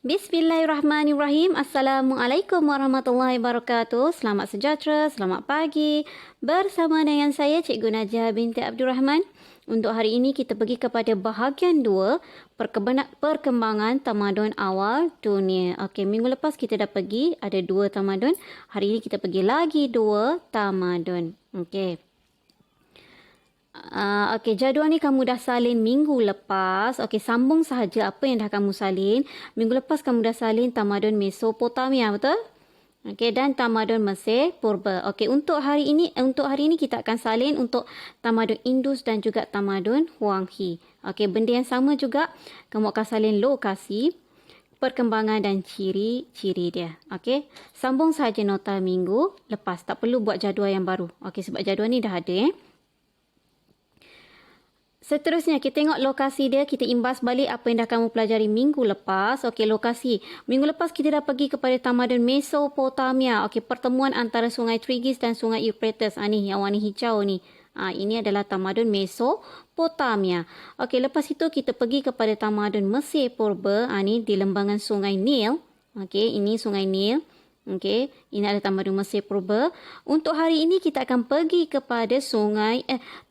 Bismillahirrahmanirrahim. Assalamualaikum warahmatullahi wabarakatuh. Selamat sejahtera, selamat pagi. Bersama dengan saya Cikgu Najah binti Abdul Rahman. Untuk hari ini kita pergi kepada bahagian 2, perkembangan tamadun awal dunia. Okey, minggu lepas kita dah pergi, ada 2 tamadun. Hari ini kita pergi lagi 2 tamadun. Okey. Okey, jadual ni kamu dah salin minggu lepas. Okey, sambung sahaja apa yang dah kamu salin. Minggu lepas kamu dah salin tamadun Mesopotamia, betul? Okey, dan tamadun Mesir Purba. Okey, untuk hari ini kita akan salin untuk tamadun Indus dan juga tamadun Huanghe. Okey, benda yang sama juga. Kamu akan salin lokasi, perkembangan dan ciri-ciri dia. Okey, sambung sahaja nota minggu lepas. Tak perlu buat jadual yang baru. Okey, sebab jadual ni dah ada. Seterusnya, kita tengok lokasi dia. Kita imbas balik apa yang dah kamu pelajari minggu lepas. Okey, lokasi. Minggu lepas kita dah pergi kepada tamadun Mesopotamia. Okey, pertemuan antara sungai Tigris dan sungai Euphrates. Ni, yang warna hijau ni. Ini adalah tamadun Mesopotamia. Okey, lepas itu kita pergi kepada tamadun Mesir Purba. Ni di lembangan sungai Nil. Okey, ini sungai Nil. Okey, ini adalah tamadun Mesir Purba. Untuk hari ini kita akan pergi kepada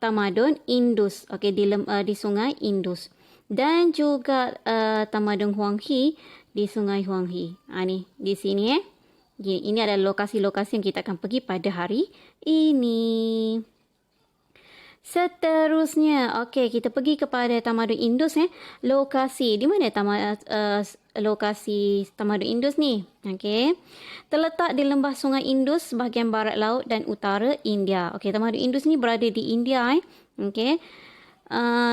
tamadun Indus. Okey, di sungai Indus. Dan juga tamadun Huanghe di sungai Huanghe. Ni di sini Ini adalah lokasi-lokasi yang kita akan pergi pada hari ini. Seterusnya, okey, kita pergi kepada tamadun Indus. Lokasi, di mana lokasi tamadun Indus ni? Okey, terletak di lembah sungai Indus bahagian barat laut dan utara India. Okey, tamadun Indus ni berada di India. Okey,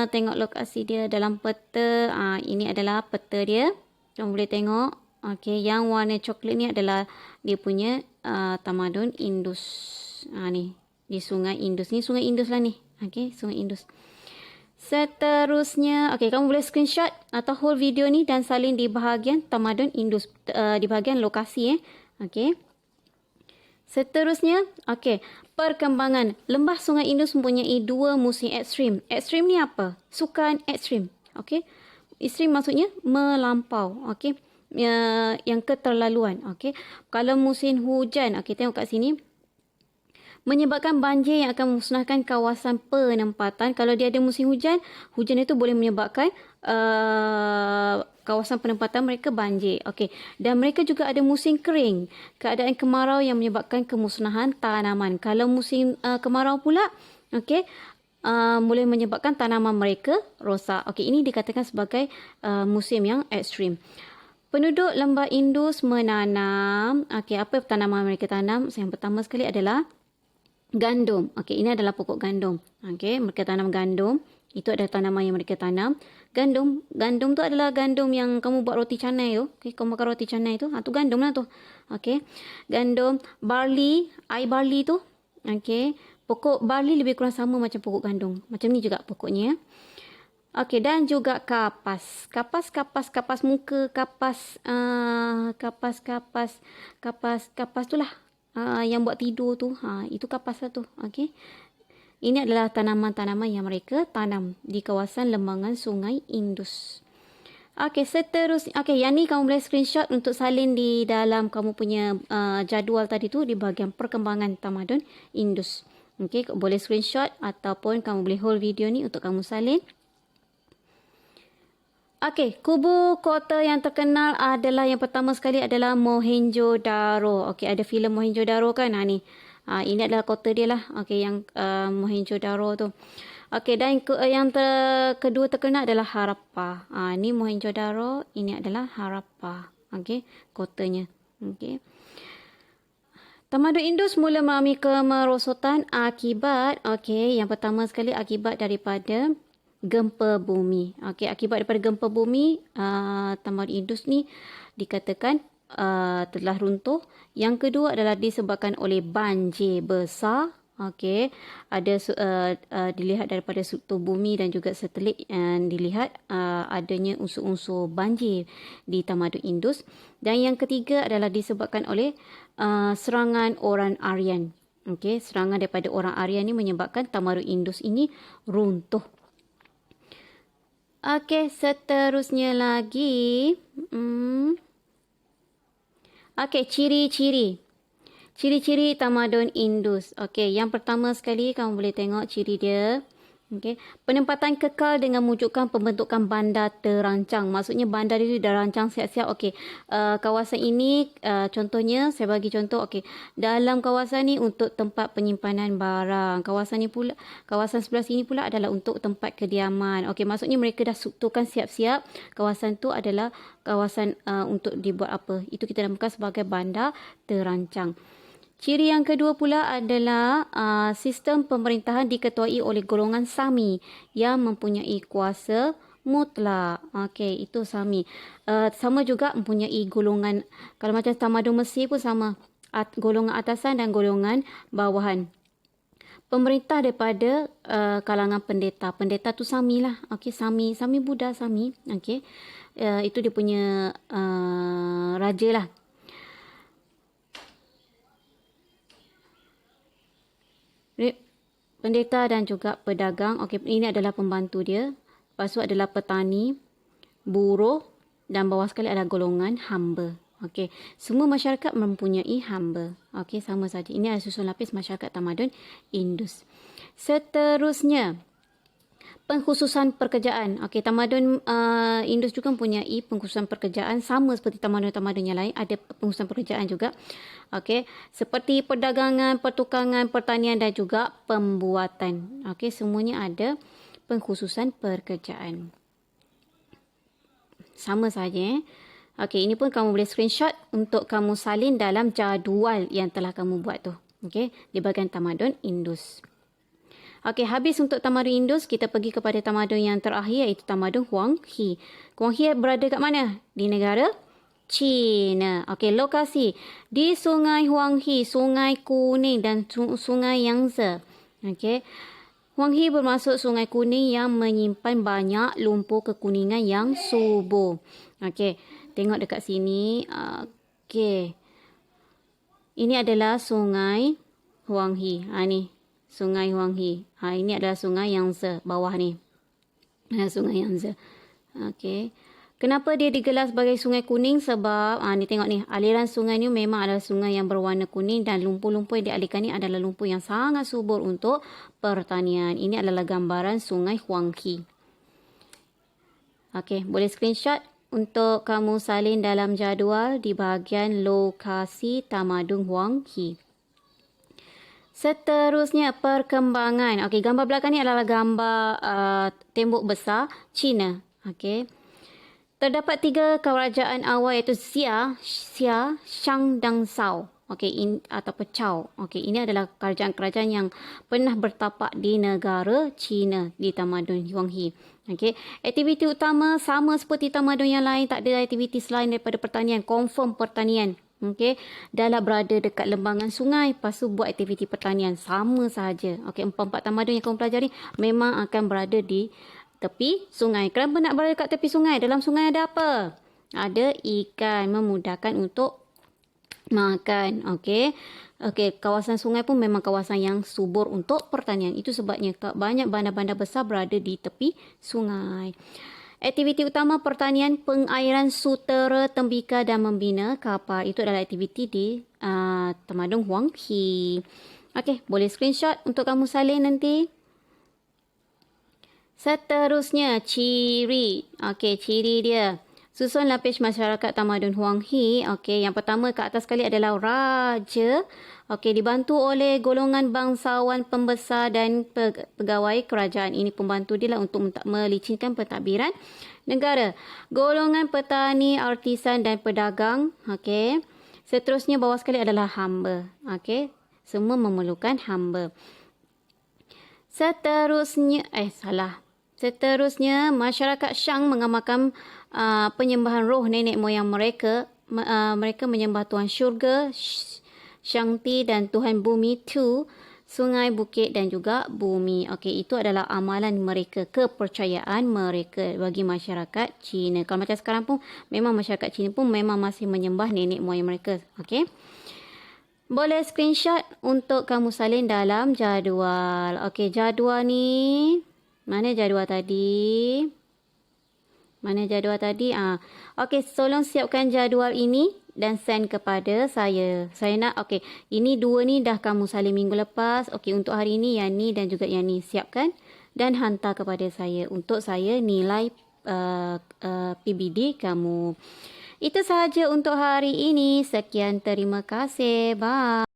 tengok lokasi dia dalam peta. Ini adalah peta dia. Kamu boleh tengok. Okey, yang warna coklat ni adalah dia punya tamadun Indus. Ni di sungai Indus. Ni sungai Indus lah ni. Okey, sungai Indus. Seterusnya, okey, kamu boleh screenshot atau whole video ni dan salin di bahagian tamadun Indus, di bahagian lokasi. Okey. Seterusnya, okey, perkembangan. Lembah sungai Indus mempunyai 2 musim ekstrim. Ekstrim ni apa? Sukan ekstrim. Okey. Ekstrim maksudnya melampau. Okey. Yang keterlaluan. Okey. Kalau musim hujan, okey, tengok kat sini. Menyebabkan banjir yang akan memusnahkan kawasan penempatan. Kalau dia ada musim hujan, hujan itu boleh menyebabkan kawasan penempatan mereka banjir. Okey. Dan mereka juga ada musim kering. Keadaan kemarau yang menyebabkan kemusnahan tanaman. Kalau musim kemarau pula, okey, boleh menyebabkan tanaman mereka rosak. Okey, ini dikatakan sebagai musim yang ekstrim. Penduduk lembah Indus menanam, okey, apa tanaman mereka tanam? Yang pertama sekali adalah gandum. Okey, ini adalah pokok gandum. Okey, mereka tanam gandum. Itu adalah tanaman yang mereka tanam. Gandum tu adalah gandum yang kamu buat roti canai tu. Okey, kamu makan roti canai tu. Tu gandum lah tu. Okey. Gandum, barley, air barley tu. Okey. Pokok barley lebih kurang sama macam pokok gandum. Macam ni juga pokoknya. Okey, dan juga kapas. Kapas muka, kapas tu lah. Yang buat tidur tu, itu kapas lah tu. Okey. Ini adalah tanaman-tanaman yang mereka tanam di kawasan lembangan sungai Indus. Okey, seterusnya. Okey, yang ni kamu boleh screenshot untuk salin di dalam kamu punya jadual tadi tu di bahagian perkembangan tamadun Indus. Okey, boleh screenshot ataupun kamu boleh hold video ni untuk kamu salin. Okey, kubu kota yang terkenal adalah yang pertama sekali adalah Mohenjo-daro. Okey, ada filem Mohenjo-daro kan? Ni. Ini adalah kota dia lah. Okey, yang Mohenjo-daro tu. Okey, dan yang kedua terkenal adalah Harappa. Ni Mohenjo-daro, ini adalah Harappa. Okey, kotanya. Okey. Tamadun Indus mula mengalami kemerosotan akibat, okey, yang pertama sekali akibat daripada gempa bumi. Okey, akibat daripada gempa bumi, tamadun Indus ni dikatakan telah runtuh. Yang kedua adalah disebabkan oleh banjir besar. Okey, ada dilihat daripada struktur bumi dan juga satelit yang dilihat adanya unsur-unsur banjir di tamadun Indus. Dan yang ketiga adalah disebabkan oleh serangan orang Aryan. Okey, serangan daripada orang Aryan ni menyebabkan tamadun Indus ini runtuh. Okey, seterusnya lagi. Okey, ciri-ciri. Ciri-ciri tamadun Indus. Okey, yang pertama sekali kamu boleh tengok ciri dia. Okey, penempatan kekal dengan wujudkan pembentukan bandar terancang. Maksudnya bandar itu dah rancang siap-siap. Okey, kawasan ini contohnya saya bagi contoh. Okey, dalam kawasan ni untuk tempat penyimpanan barang. Kawasan ni pula, kawasan sebelah sini pula adalah untuk tempat kediaman. Okey, maksudnya mereka dah strukturkan siap-siap. Kawasan tu adalah kawasan untuk dibuat apa? Itu kita namakan sebagai bandar terancang. Ciri yang kedua pula adalah sistem pemerintahan diketuai oleh golongan Sami yang mempunyai kuasa mutlak. Okey, itu Sami. Sama juga mempunyai golongan, kalau macam tamadun Mesir pun sama. Golongan atasan dan golongan bawahan. Pemerintah daripada kalangan pendeta. Pendeta tu Sami lah. Okey, Sami. Sami Buddha, Sami. Okey. Itu dia punya raja lah. Pendeta dan juga pedagang. Okey, ini adalah pembantu dia. Lepas tu adalah petani, buruh dan bawah sekali adalah golongan hamba. Okey, semua masyarakat mempunyai hamba. Okey, sama saja. Ini adalah susun lapis masyarakat tamadun Indus. Seterusnya, pengkhususan pekerjaan. Okey, tamadun Indus juga mempunyai pengkhususan pekerjaan sama seperti tamadun-tamadun yang lain, ada pengkhususan pekerjaan juga. Okey, seperti perdagangan, pertukangan, pertanian dan juga pembuatan. Okey, semuanya ada pengkhususan pekerjaan. Sama saja. Okey, ini pun kamu boleh screenshot untuk kamu salin dalam jadual yang telah kamu buat tu. Okey, di bahagian tamadun Indus. Okey, habis untuk tamadun Indus, kita pergi kepada tamadun yang terakhir iaitu tamadun Huang He. Huang He berada kat mana? Di negara China. Okey, lokasi di Sungai Huang He, Sungai Kuning dan Sungai Yangtze. Okey. Huang He bermaksud Sungai Kuning yang menyimpan banyak lumpur kekuningan yang subur. Okey, tengok dekat sini. Okey. Ini adalah Sungai Huang He. Ni Sungai Huang He. Ini adalah Sungai Yangtze bawah ni. Sungai Yangtze. Okey. Kenapa dia digelar sebagai Sungai Kuning? Sebab ni tengok ni, aliran sungai ni memang adalah sungai yang berwarna kuning dan lumpur-lumpur yang dialirkan ni adalah lumpur yang sangat subur untuk pertanian. Ini adalah gambaran Sungai Huang He. Okey, boleh screenshot untuk kamu salin dalam jadual di bahagian lokasi tamadun Huang He. Seterusnya, perkembangan. Okey, gambar belakang ni adalah gambar tembok besar China. Okey. Terdapat 3 kerajaan awal iaitu Xia, Shang dan Zhao. Okey, ataupun Chao. Okey, ini adalah kerajaan-kerajaan yang pernah bertapak di negara China di tamadun Huang He. Okey, aktiviti utama sama seperti tamadun yang lain, tak ada aktiviti selain daripada pertanian, confirm pertanian. Okey, dahlah berada dekat lembangan sungai, lepas tu buat aktiviti pertanian sama sahaja. Okey, 4 tamadun yang kamu pelajari memang akan berada di tepi sungai. Kenapa nak berada kat tepi sungai? Dalam sungai ada apa? Ada ikan, memudahkan untuk makan. Okey. Okey, kawasan sungai pun memang kawasan yang subur untuk pertanian. Itu sebabnya banyak bandar-bandar besar berada di tepi sungai. Aktiviti utama pertanian, pengairan sutera, tembika dan membina kapal. Itu adalah aktiviti di tamadun Huang He. Okey, boleh screenshot untuk kamu salin nanti. Seterusnya, ciri. Okey, ciri dia. Susun lapis masyarakat tamadun Huang He. Okey, yang pertama ke atas sekali adalah raja. Okey, dibantu oleh golongan bangsawan pembesar dan pegawai kerajaan. Ini pembantu dia lah untuk melicinkan pentadbiran negara. Golongan petani, artisan dan pedagang. Okey. Seterusnya bawah sekali adalah hamba. Okey, semua memerlukan hamba. Seterusnya, masyarakat Shang mengamalkan penyembahan roh nenek moyang mereka. Mereka menyembah Tuhan Syurga, Shangti dan Tuhan Bumi Tu, sungai, bukit dan juga bumi. Okey, itu adalah amalan mereka, kepercayaan mereka bagi masyarakat Cina. Kalau macam sekarang pun, memang masyarakat Cina pun memang masih menyembah nenek moyang mereka. Okey. Boleh screenshot untuk kamu salin dalam jadual. Okey, jadual ni... Mana jadual tadi? Okey, tolong siapkan jadual ini. dan send kepada saya. Saya nak, okey, ini dua ni dah kamu salin minggu lepas. Okey, untuk hari ni yang ni dan juga yang ni siapkan dan hantar kepada saya untuk saya nilai PBD kamu. Itu sahaja untuk hari ini. Sekian, terima kasih. Bye.